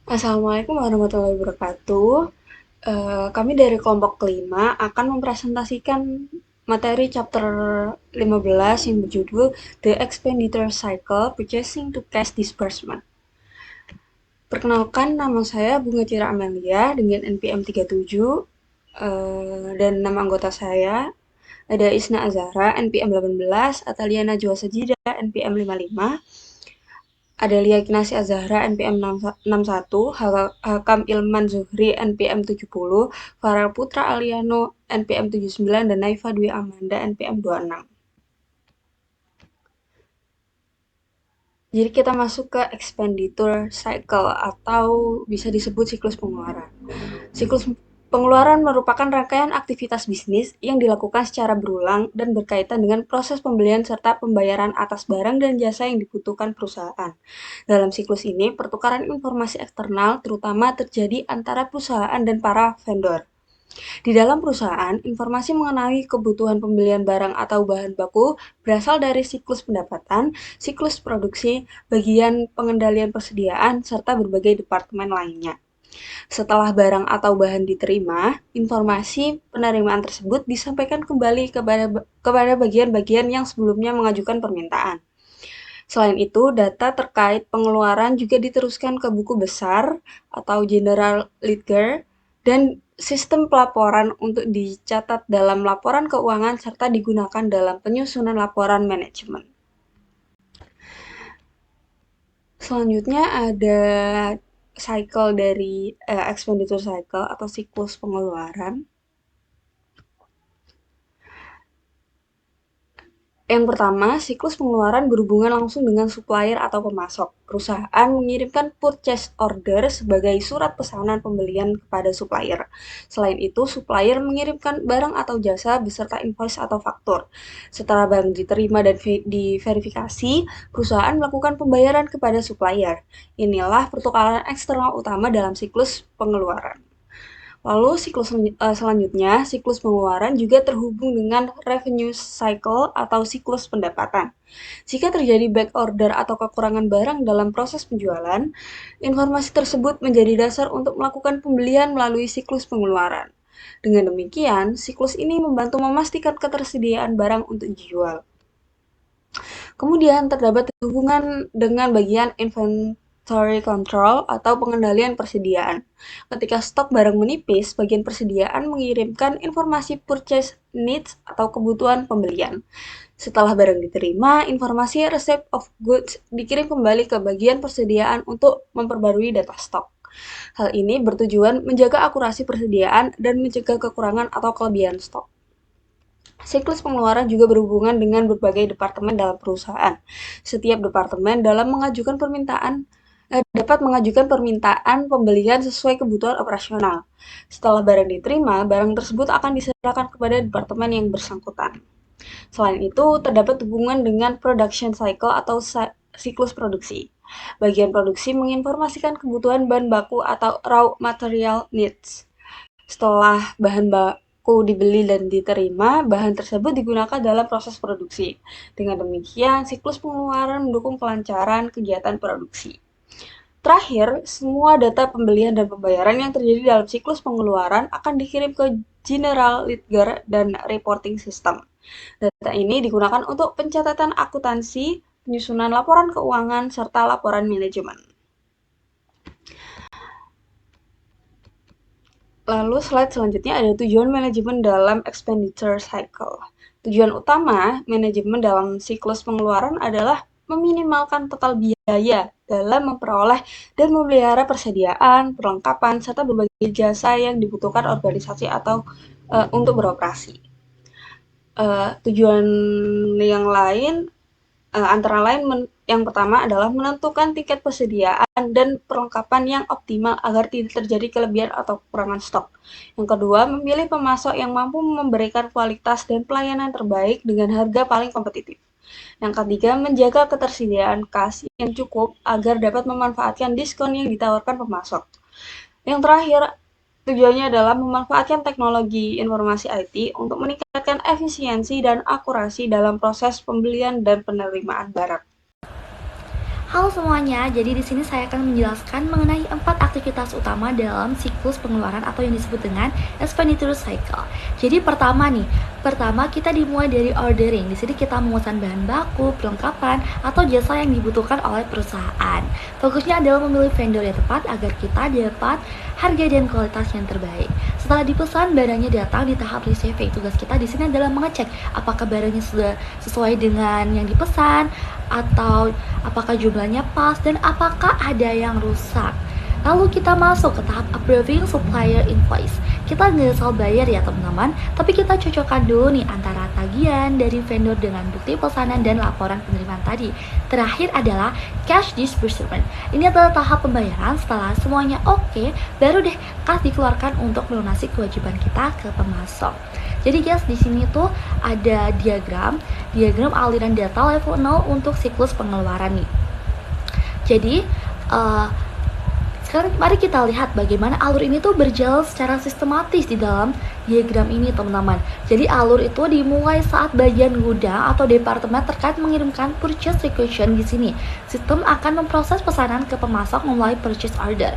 Assalamualaikum warahmatullahi wabarakatuh. Kami dari kelompok kelima akan mempresentasikan materi chapter 15 yang berjudul The Expenditure Cycle Purchasing to Cash Disbursement. Perkenalkan, nama saya Bunga Cira Amelia dengan NPM 37, dan nama anggota saya ada Isna Azara NPM 18, Atalia Najwa Sajida NPM 55, Adelia Kinasi Azahra NPM 61, Hakam Ilman Zuhri NPM 70, Farel Putra Aliano NPM 79, dan Naifa Dwi Amanda NPM 26. Jadi kita masuk ke expenditure cycle atau bisa disebut siklus pengeluaran. Siklus pengeluaran merupakan rangkaian aktivitas bisnis yang dilakukan secara berulang dan berkaitan dengan proses pembelian serta pembayaran atas barang dan jasa yang dibutuhkan perusahaan. Dalam siklus ini, pertukaran informasi eksternal terutama terjadi antara perusahaan dan para vendor. Di dalam perusahaan, informasi mengenai kebutuhan pembelian barang atau bahan baku berasal dari siklus pendapatan, siklus produksi, bagian pengendalian persediaan, serta berbagai departemen lainnya. Setelah barang atau bahan diterima, informasi penerimaan tersebut disampaikan kembali kepada bagian-bagian yang sebelumnya mengajukan permintaan. Selain itu, data terkait pengeluaran juga diteruskan ke buku besar atau general ledger dan sistem pelaporan untuk dicatat dalam laporan keuangan serta digunakan dalam penyusunan laporan manajemen. Selanjutnya ada cycle dari expenditure cycle atau siklus pengeluaran. Yang pertama, siklus pengeluaran berhubungan langsung dengan supplier atau pemasok. Perusahaan mengirimkan purchase order sebagai surat pesanan pembelian kepada supplier. Selain itu, supplier mengirimkan barang atau jasa beserta invoice atau faktur. Setelah barang diterima dan diverifikasi, perusahaan melakukan pembayaran kepada supplier. Inilah pertukaran eksternal utama dalam siklus pengeluaran. Lalu siklus selanjutnya, siklus pengeluaran juga terhubung dengan revenue cycle atau siklus pendapatan. Jika terjadi back order atau kekurangan barang dalam proses penjualan, informasi tersebut menjadi dasar untuk melakukan pembelian melalui siklus pengeluaran. Dengan demikian, siklus ini membantu memastikan ketersediaan barang untuk dijual. Kemudian terdapat hubungan dengan bagian inventory control atau pengendalian persediaan. Ketika stok barang menipis, bagian persediaan mengirimkan informasi purchase needs atau kebutuhan pembelian. Setelah barang diterima, informasi receipt of goods dikirim kembali ke bagian persediaan untuk memperbarui data stok. Hal ini bertujuan menjaga akurasi persediaan dan mencegah kekurangan atau kelebihan stok. Siklus pengeluaran juga berhubungan dengan berbagai departemen dalam perusahaan. Setiap departemen dapat mengajukan permintaan pembelian sesuai kebutuhan operasional. Setelah barang diterima, barang tersebut akan diserahkan kepada departemen yang bersangkutan. Selain itu, terdapat hubungan dengan production cycle atau siklus produksi. Bagian produksi menginformasikan kebutuhan bahan baku atau raw material needs. Setelah bahan baku dibeli dan diterima, bahan tersebut digunakan dalam proses produksi. Dengan demikian, siklus pengeluaran mendukung kelancaran kegiatan produksi. Terakhir, semua data pembelian dan pembayaran yang terjadi dalam siklus pengeluaran akan dikirim ke General Ledger dan Reporting System. Data ini digunakan untuk pencatatan akuntansi, penyusunan laporan keuangan, serta laporan manajemen. Lalu slide selanjutnya ada tujuan manajemen dalam expenditure cycle. Tujuan utama manajemen dalam siklus pengeluaran adalah meminimalkan total biaya dalam memperoleh dan memelihara persediaan, perlengkapan, serta berbagai jasa yang dibutuhkan organisasi atau untuk beroperasi. Tujuan yang lain antara lain yang pertama adalah menentukan tingkat persediaan dan perlengkapan yang optimal agar tidak terjadi kelebihan atau kekurangan stok. Yang kedua, memilih pemasok yang mampu memberikan kualitas dan pelayanan terbaik dengan harga paling kompetitif. Yang ketiga, menjaga ketersediaan kas yang cukup agar dapat memanfaatkan diskon yang ditawarkan pemasok. Yang terakhir, tujuannya adalah memanfaatkan teknologi informasi IT untuk meningkatkan efisiensi dan akurasi dalam proses pembelian dan penerimaan barang. Halo semuanya, jadi di sini saya akan menjelaskan mengenai 4 aktivitas utama dalam siklus pengeluaran atau yang disebut dengan expenditure cycle. Jadi pertama kita dimulai dari ordering. Di sini kita memesan bahan baku, perlengkapan, atau jasa yang dibutuhkan oleh perusahaan. Fokusnya adalah memilih vendor yang tepat agar kita dapat harga dan kualitas yang terbaik. Setelah dipesan, barangnya datang di tahap receiving. Tugas kita di sini adalah mengecek apakah barangnya sudah sesuai dengan yang dipesan, atau apakah jumlahnya pas, dan apakah ada yang rusak. Lalu kita masuk ke tahap approving supplier invoice. Kita nggak asal bayar ya teman-teman, tapi kita cocokkan dulu nih antara tagihan dari vendor dengan bukti pesanan dan laporan penerimaan tadi. Terakhir adalah cash disbursement. Ini adalah tahap pembayaran. Setelah semuanya oke, baru deh kas dikeluarkan untuk melunasi kewajiban kita ke pemasok. Jadi guys, di sini tuh ada diagram aliran data level 0 untuk siklus pengeluaran nih. Jadi sekarang mari kita lihat bagaimana alur ini tuh berjalan secara sistematis di dalam diagram ini teman-teman. Jadi alur itu dimulai saat bagian gudang atau departemen terkait mengirimkan purchase requisition di sini. Sistem akan memproses pesanan ke pemasok melalui purchase order.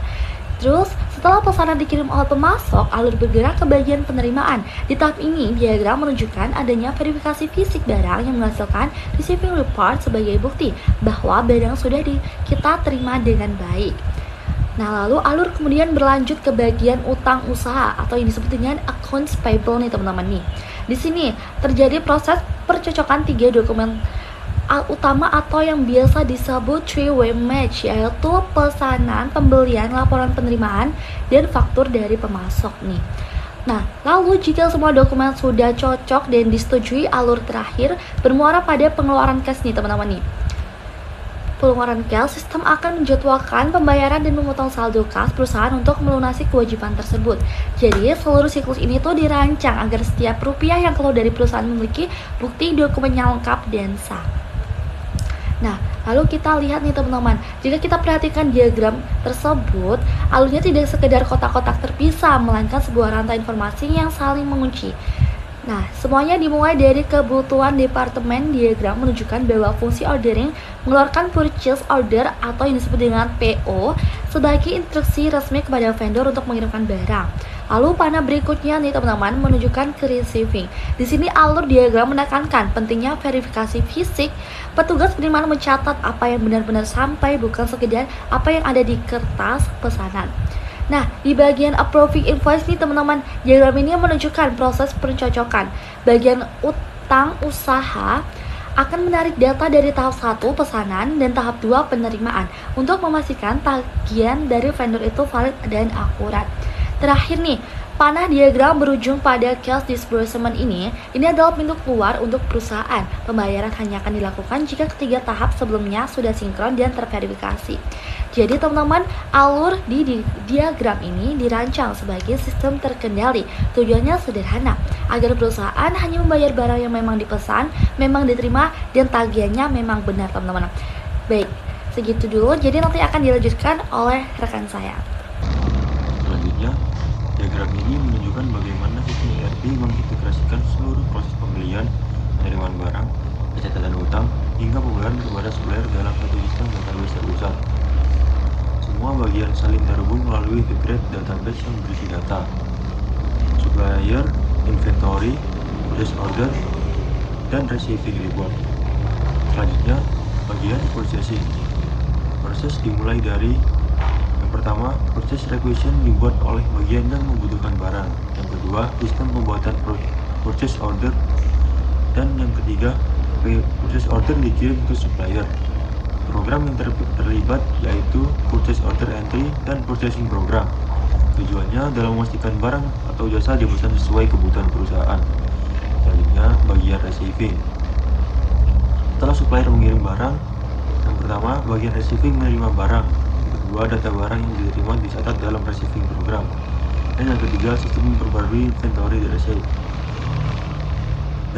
Terus, setelah pesanan dikirim oleh pemasok, alur bergerak ke bagian penerimaan. Di tahap ini, diagram menunjukkan adanya verifikasi fisik barang yang menghasilkan receiving report sebagai bukti bahwa barang sudah kita terima dengan baik. Nah, lalu alur kemudian berlanjut ke bagian utang usaha atau yang disebut dengan accounts payable nih teman-teman nih. Di sini terjadi proses percocokan 3 dokumen utama atau yang biasa disebut three-way match, yaitu pesanan, pembelian, laporan penerimaan, dan faktur dari pemasok nih. Nah, lalu jika semua dokumen sudah cocok dan disetujui, alur terakhir bermuara pada pengeluaran cash nih teman-teman nih. Pengeluaran cash, sistem akan menjadwalkan pembayaran dan memotong saldo kas perusahaan untuk melunasi kewajiban tersebut. Jadi, seluruh siklus ini tuh dirancang agar setiap rupiah yang keluar dari perusahaan memiliki bukti dokumennya lengkap dan sah. Nah, lalu kita lihat nih teman-teman, jika kita perhatikan diagram tersebut, alurnya tidak sekedar kotak-kotak terpisah, melainkan sebuah rantai informasi yang saling mengunci. Nah, semuanya dimulai dari kebutuhan departemen. Diagram menunjukkan bahwa fungsi ordering mengeluarkan purchase order atau yang disebut dengan PO sebagai instruksi resmi kepada vendor untuk mengirimkan barang. Lalu panah berikutnya nih teman-teman menunjukkan ke receiving. Di sini alur diagram menekankan pentingnya verifikasi fisik. Petugas penerimaan mencatat apa yang benar-benar sampai, bukan sekedar apa yang ada di kertas pesanan. Nah, di bagian approving invoice nih teman-teman, diagram ini menunjukkan proses pencocokan. Bagian utang usaha akan menarik data dari tahap 1 pesanan dan tahap 2 penerimaan untuk memastikan tagihan dari vendor itu valid dan akurat. Terakhir nih, panah diagram berujung pada cash disbursement ini adalah pintu keluar untuk perusahaan. Pembayaran hanya akan dilakukan jika ketiga tahap sebelumnya sudah sinkron dan terverifikasi. Jadi teman-teman, alur di diagram ini dirancang sebagai sistem terkendali. Tujuannya sederhana, agar perusahaan hanya membayar barang yang memang dipesan, memang diterima, dan tagihannya memang benar teman-teman. Baik, segitu dulu, jadi nanti akan dilanjutkan oleh rekan saya. Selanjutnya, diagram ini menunjukkan bagaimana sistem ERP mengintegrasikan seluruh proses pembelian, penerimaan barang, pencatatan utang, hingga pembayaran kepada supplier dalam satu sistem database terpusat. Semua bagian saling terhubung melalui integrated database yang berisi data supplier, inventory, purchase order, dan receiving report. Selanjutnya, bagian purchasing. Proses dimulai dari yang pertama, purchase requisition dibuat oleh bagian yang membutuhkan barang. Yang kedua, sistem pembuatan purchase order. Dan yang ketiga, purchase order dikirim ke supplier. Program yang terlibat yaitu purchase order entry dan purchasing program. Tujuannya adalah memastikan barang atau jasa dipesan sesuai kebutuhan perusahaan. Selanjutnya, bagian receiving. Setelah supplier mengirim barang, yang pertama, bagian receiving menerima barang. Yang kedua, data barang yang diterima dicatat dalam receiving program. Dan yang ketiga, sistem memperbarui inventory di receipt.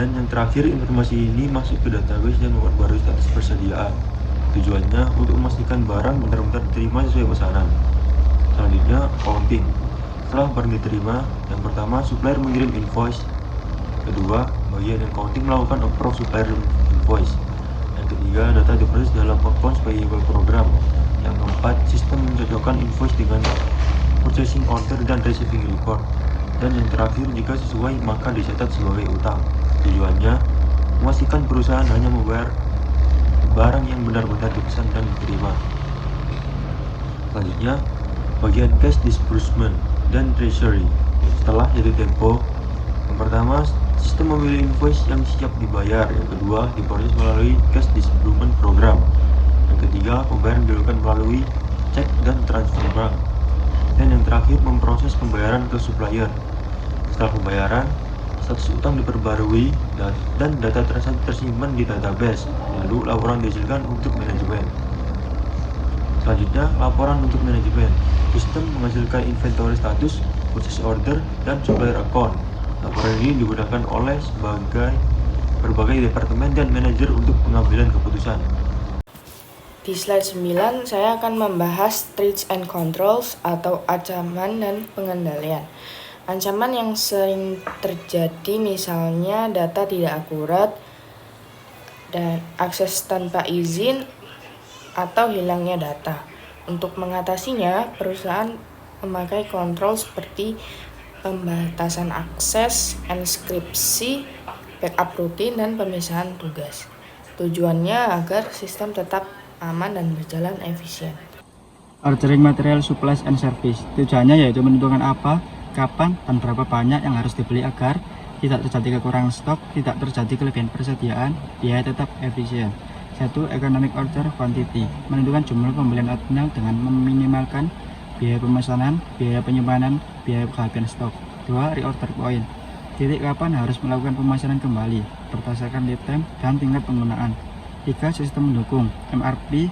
Dan yang terakhir, informasi ini masuk ke database dan memperbarui status persediaan. Tujuannya untuk memastikan barang benar-benar diterima sesuai pesanan. Selanjutnya, counting. Setelah barang diterima, yang pertama supplier mengirim invoice. Kedua, bagian accounting melakukan approve supplier invoice. Yang ketiga, ketiga, data diproses dalam accounts payable program. Yang keempat, sistem mencocokkan invoice dengan purchasing order dan receiving report. Dan yang terakhir, jika sesuai maka dicatat sebagai utang. Tujuannya memastikan perusahaan hanya membayar barang yang benar-benar dipesan dan diterima. Selanjutnya, bagian cash disbursement dan treasury. Setelah jatuh tempo, yang pertama, sistem memilih invoice yang siap dibayar. Yang kedua, diproses melalui cash disbursement program. Yang ketiga, pembayaran dilakukan melalui cek dan transfer bank. Dan yang terakhir, memproses pembayaran ke supplier. Setelah pembayaran, status utang diperbarui dan data transaksi tersimpan di database. Lalu laporan dihasilkan untuk manajemen. Selanjutnya, laporan untuk manajemen. Sistem menghasilkan inventory status, purchase order, dan supplier account. Laporan ini digunakan oleh berbagai departemen dan manajer untuk pengambilan keputusan. Di slide 9, saya akan membahas threats and controls atau ancaman dan pengendalian. Ancaman yang sering terjadi misalnya data tidak akurat, dan akses tanpa izin, atau hilangnya data. Untuk mengatasinya, perusahaan memakai kontrol seperti pembatasan akses, enskripsi, backup rutin, dan pemisahan tugas. Tujuannya agar sistem tetap aman dan berjalan efisien. Ordering material supplies and service. Tujuannya yaitu menentukan apa, kapan, dan berapa banyak yang harus dibeli agar tidak terjadi kekurangan stok, tidak terjadi kelebihan persediaan, biaya tetap efisien. 1. Economic order quantity. Menentukan jumlah pembelian optimal dengan meminimalkan biaya pemesanan, biaya penyimpanan, biaya kehabisan stok. 2. Reorder point. Titik kapan harus melakukan pemesanan kembali, berdasarkan lead time dan tingkat penggunaan. 3. Sistem mendukung. MRP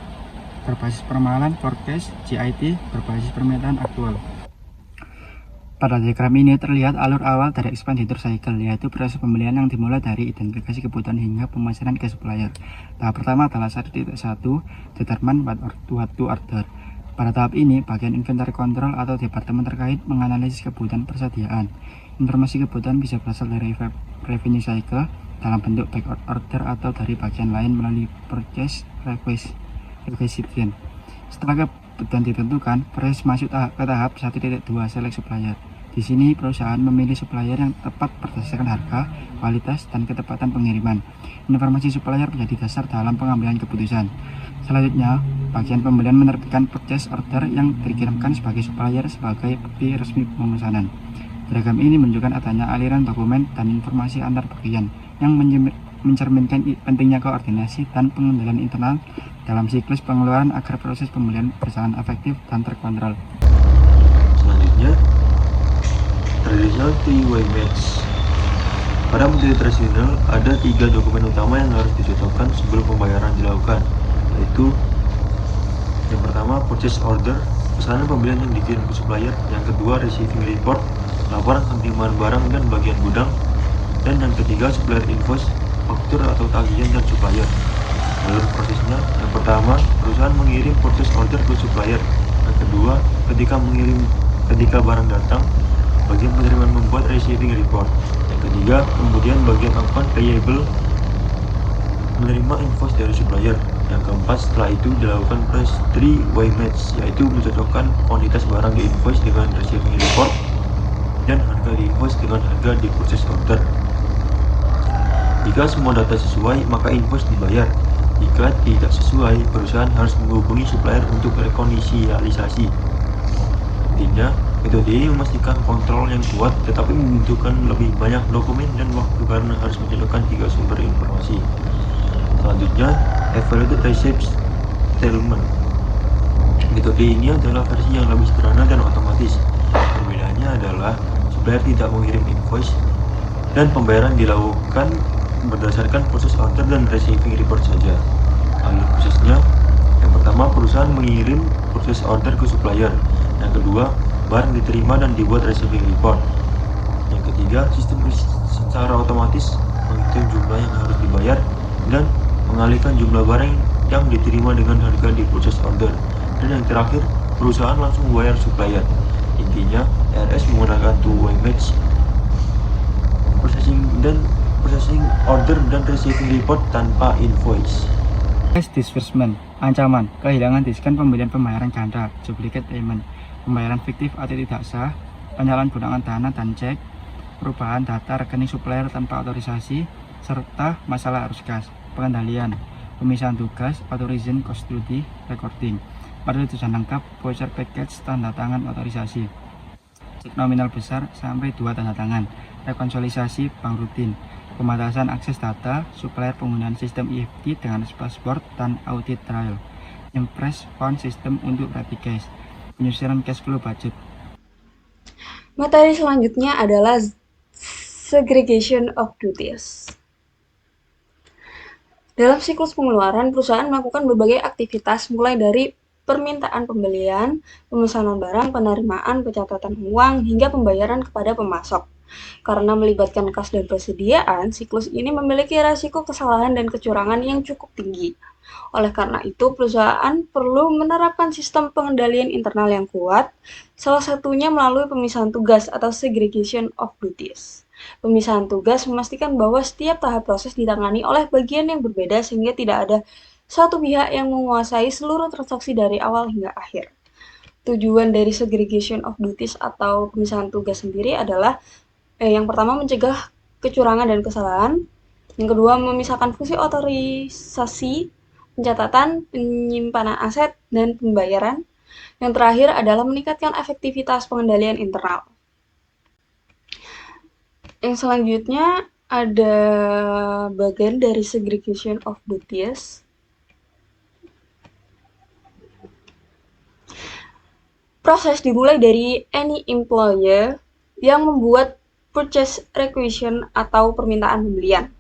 berbasis permahalan, forecast, GIT berbasis permintaan aktual. Pada diagram ini terlihat alur awal dari expenditure cycle, yaitu proses pembelian yang dimulai dari identifikasi kebutuhan hingga pemasaran ke supplier. Tahap pertama adalah 1.1, determine what to order. Pada tahap ini, bagian inventory control atau departemen terkait menganalisis kebutuhan persediaan. Informasi kebutuhan bisa berasal dari revenue cycle dalam bentuk back order atau dari bagian lain melalui purchase requisition. Setelah kebutuhan ditentukan, proses masuk ke tahap 1.2, select supplier. Di sini perusahaan memilih supplier yang tepat berdasarkan harga, kualitas, dan ketepatan pengiriman. Informasi supplier menjadi dasar dalam pengambilan keputusan. Selanjutnya, bagian pembelian menerbitkan purchase order yang dikirimkan sebagai supplier sebagai bukti resmi pemesanan. Diagram ini menunjukkan adanya aliran dokumen dan informasi antar bagian yang mencerminkan pentingnya koordinasi dan pengendalian internal dalam siklus pengeluaran agar proses pembelian berjalan efektif dan terkontrol. Selanjutnya, traditional three-way match. Pada model tradisional, ada 3 dokumen utama yang harus dicocokkan sebelum pembayaran dilakukan, yaitu yang pertama purchase order, pesanan pembelian yang dikirim ke supplier. Yang kedua receiving report, laporan penerimaan barang dan bagian gudang. Dan yang ketiga supplier invoice, faktur atau tagihan dan supplier. Alur prosesnya, yang pertama perusahaan mengirim purchase order ke supplier. Yang kedua, ketika barang datang, bagian penerimaan membuat receiving report. Yang ketiga, kemudian bagian account payable menerima invoice dari supplier. Yang keempat, setelah itu dilakukan proses 3-way match, yaitu mencocokkan kuantitas barang di invoice dengan receiving report dan harga di invoice dengan harga di purchase order. Jika semua data sesuai, maka invoice dibayar. Jika tidak sesuai, perusahaan harus menghubungi supplier untuk rekonisialisasi. Intinya, metode ini memastikan kontrol yang kuat tetapi membutuhkan lebih banyak dokumen dan waktu karena harus mencocokkan 3 sumber informasi. Selanjutnya, evaluated receipt settlement. Metode ini adalah versi yang lebih sederhana dan otomatis. Perbedaannya adalah supplier tidak mengirim invoice dan pembayaran dilakukan berdasarkan proses order dan receiving report saja. Alur prosesnya, yang pertama perusahaan mengirim proses order ke supplier. Yang kedua, barang diterima dan dibuat receiving report. Yang ketiga, sistem secara otomatis menghitung jumlah yang harus dibayar dan mengalihkan jumlah barang yang diterima dengan harga di purchase order. Dan yang terakhir, perusahaan langsung membayar supplier. Intinya, RS menggunakan two-way match, processing order dan receiving report tanpa invoice. Cash disbursement, ancaman, kehilangan diskon pembelian pembayaran ganda, duplicate payment, pembayaran fiktif atau tidak sah, penyalahgunaan dana dan cek, perubahan data rekening supplier tanpa otorisasi, serta masalah arus kas, pengendalian, pemisahan tugas, authorization custody, recording. Pada tulisan lengkap, voucher package tanda tangan otorisasi, cek nominal besar sampai 2 tanda tangan, rekonsiliasi bank rutin, pembatasan akses data, supplier penggunaan sistem EFT dengan password dan audit trial, impress fund system untuk ready cash, penyusunan cash flow budget. Materi selanjutnya adalah segregation of duties. Dalam siklus pengeluaran, perusahaan melakukan berbagai aktivitas mulai dari permintaan pembelian, pemesanan barang, penerimaan, pencatatan uang, hingga pembayaran kepada pemasok. Karena melibatkan kas dan persediaan, siklus ini memiliki risiko kesalahan dan kecurangan yang cukup tinggi. Oleh karena itu, perusahaan perlu menerapkan sistem pengendalian internal yang kuat, salah satunya melalui pemisahan tugas atau segregation of duties. Pemisahan tugas memastikan bahwa setiap tahap proses ditangani oleh bagian yang berbeda sehingga tidak ada satu pihak yang menguasai seluruh transaksi dari awal hingga akhir. Tujuan dari segregation of duties atau pemisahan tugas sendiri adalah yang pertama mencegah kecurangan dan kesalahan, yang kedua memisahkan fungsi otorisasi, pencatatan, penyimpanan aset, dan pembayaran, yang terakhir adalah meningkatkan efektivitas pengendalian internal. Yang selanjutnya ada bagian dari segregation of duties. Proses dimulai dari any employer yang membuat purchase requisition atau permintaan pembelian.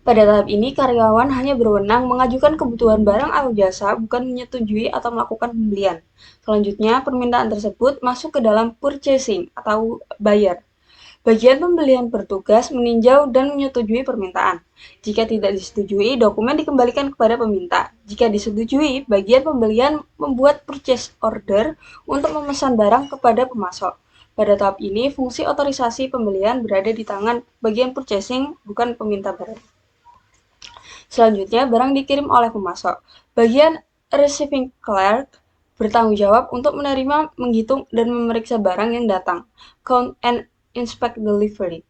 Pada tahap ini, karyawan hanya berwenang mengajukan kebutuhan barang atau jasa, bukan menyetujui atau melakukan pembelian. Selanjutnya, permintaan tersebut masuk ke dalam purchasing atau buyer. Bagian pembelian bertugas meninjau dan menyetujui permintaan. Jika tidak disetujui, dokumen dikembalikan kepada peminta. Jika disetujui, bagian pembelian membuat purchase order untuk memesan barang kepada pemasok. Pada tahap ini, fungsi otorisasi pembelian berada di tangan bagian purchasing, bukan peminta barang. Selanjutnya, barang dikirim oleh pemasok. Bagian receiving clerk bertanggung jawab untuk menerima, menghitung, dan memeriksa barang yang datang. Count and inspect delivery.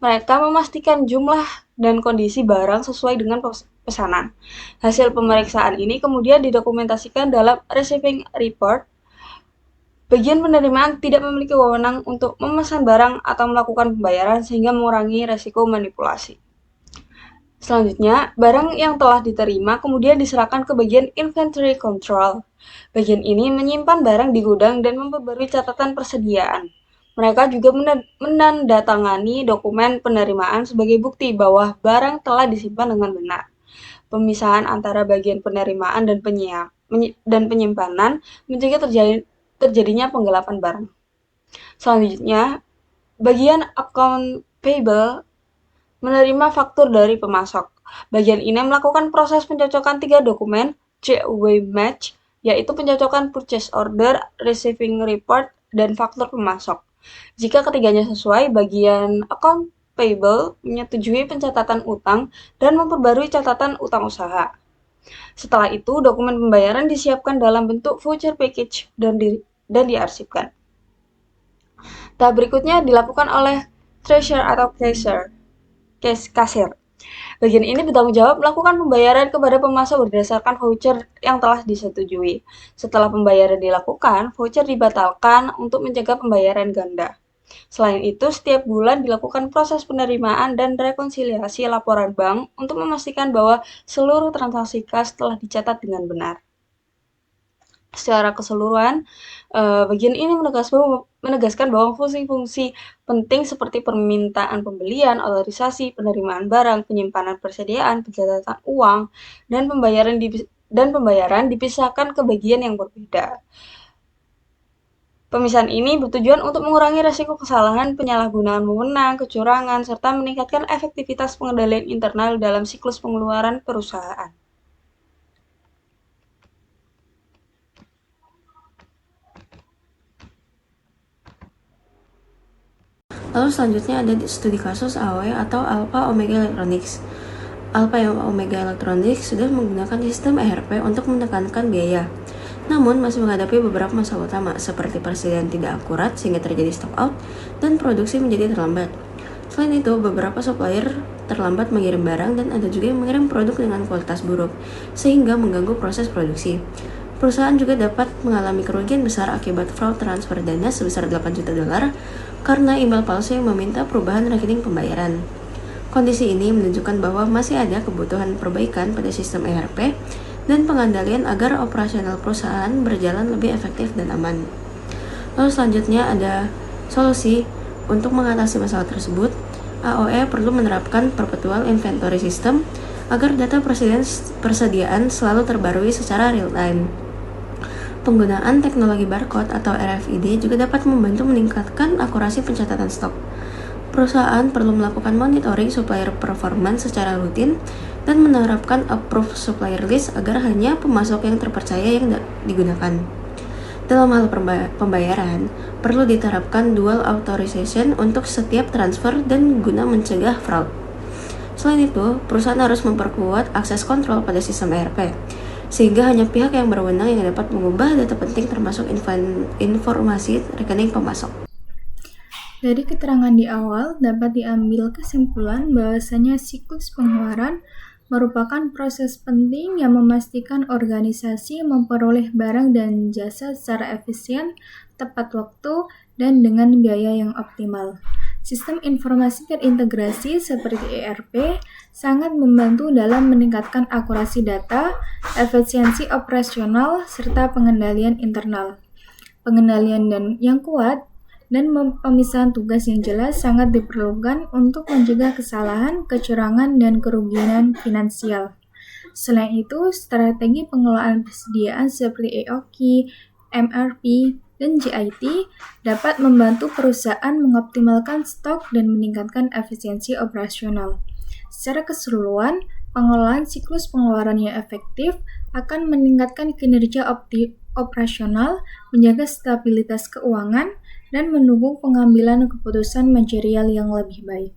Mereka memastikan jumlah dan kondisi barang sesuai dengan pesanan. Hasil pemeriksaan ini kemudian didokumentasikan dalam receiving report. Bagian penerimaan tidak memiliki wewenang untuk memesan barang atau melakukan pembayaran sehingga mengurangi risiko manipulasi. Selanjutnya, barang yang telah diterima kemudian diserahkan ke bagian inventory control. Bagian ini menyimpan barang di gudang dan memperbarui catatan persediaan. Mereka juga menandatangani dokumen penerimaan sebagai bukti bahwa barang telah disimpan dengan benar. Pemisahan antara bagian penerimaan dan penyimpanan mencegah terjadinya penggelapan barang. Selanjutnya, bagian account payable menerima faktur dari pemasok. Bagian ini melakukan proses pencocokan 3 dokumen JOW match, yaitu pencocokan purchase order, receiving report, dan faktur pemasok. Jika ketiganya sesuai, bagian account payable menyetujui pencatatan utang dan memperbarui catatan utang usaha. Setelah itu, dokumen pembayaran disiapkan dalam bentuk voucher package dan diarsipkan. Tahap berikutnya dilakukan oleh treasurer atau kasir. Bagian ini bertanggung jawab melakukan pembayaran kepada pemasok berdasarkan voucher yang telah disetujui. Setelah pembayaran dilakukan, voucher dibatalkan untuk mencegah pembayaran ganda. Selain itu, setiap bulan dilakukan proses penerimaan dan rekonsiliasi laporan bank untuk memastikan bahwa seluruh transaksi kas telah dicatat dengan benar. Secara keseluruhan, bagian ini menegaskan bahwa fungsi-fungsi penting seperti permintaan pembelian, otorisasi, penerimaan barang, penyimpanan persediaan, pencatatan uang, dan pembayaran dipisahkan ke bagian yang berbeda. Pemisahan ini bertujuan untuk mengurangi risiko kesalahan, penyalahgunaan wewenang, kecurangan, serta meningkatkan efektivitas pengendalian internal dalam siklus pengeluaran perusahaan. Lalu selanjutnya ada studi kasus AOE atau Alpha Omega Electronics. Alpha dan Omega Electronics sudah menggunakan sistem ERP untuk menekankan biaya. Namun masih menghadapi beberapa masalah utama seperti persediaan tidak akurat sehingga terjadi stock out dan produksi menjadi terlambat. Selain itu, beberapa supplier terlambat mengirim barang dan ada juga yang mengirim produk dengan kualitas buruk sehingga mengganggu proses produksi. Perusahaan juga dapat mengalami kerugian besar akibat fraud transfer dana sebesar $8 juta karena email palsu yang meminta perubahan rekening pembayaran. Kondisi ini menunjukkan bahwa masih ada kebutuhan perbaikan pada sistem ERP dan pengandalian agar operasional perusahaan berjalan lebih efektif dan aman. Lalu selanjutnya ada solusi untuk mengatasi masalah tersebut. AOE perlu menerapkan perpetual inventory system agar data persediaan selalu terbarui secara real time. Penggunaan teknologi barcode atau RFID juga dapat membantu meningkatkan akurasi pencatatan stok. Perusahaan perlu melakukan monitoring supplier performance secara rutin dan menerapkan approved supplier list agar hanya pemasok yang terpercaya yang digunakan. Dalam hal pembayaran, perlu diterapkan dual authorization untuk setiap transfer dan guna mencegah fraud. Selain itu, perusahaan harus memperkuat akses kontrol pada sistem ERP, sehingga hanya pihak yang berwenang yang dapat mengubah data penting termasuk informasi rekening pemasok. Dari keterangan di awal, dapat diambil kesimpulan bahwasanya siklus pengeluaran merupakan proses penting yang memastikan organisasi memperoleh barang dan jasa secara efisien, tepat waktu, dan dengan biaya yang optimal. Sistem informasi terintegrasi seperti ERP sangat membantu dalam meningkatkan akurasi data, efisiensi operasional, serta pengendalian internal. Pengendalian yang kuat dan pemisahan tugas yang jelas sangat diperlukan untuk mencegah kesalahan, kecurangan, dan kerugian finansial. Selain itu, strategi pengelolaan persediaan seperti EOQ, MRP, dan JIT dapat membantu perusahaan mengoptimalkan stok dan meningkatkan efisiensi operasional. Secara keseluruhan, pengelolaan siklus pengeluaran yang efektif akan meningkatkan kinerja operasional, menjaga stabilitas keuangan, dan mendukung pengambilan keputusan manajerial yang lebih baik.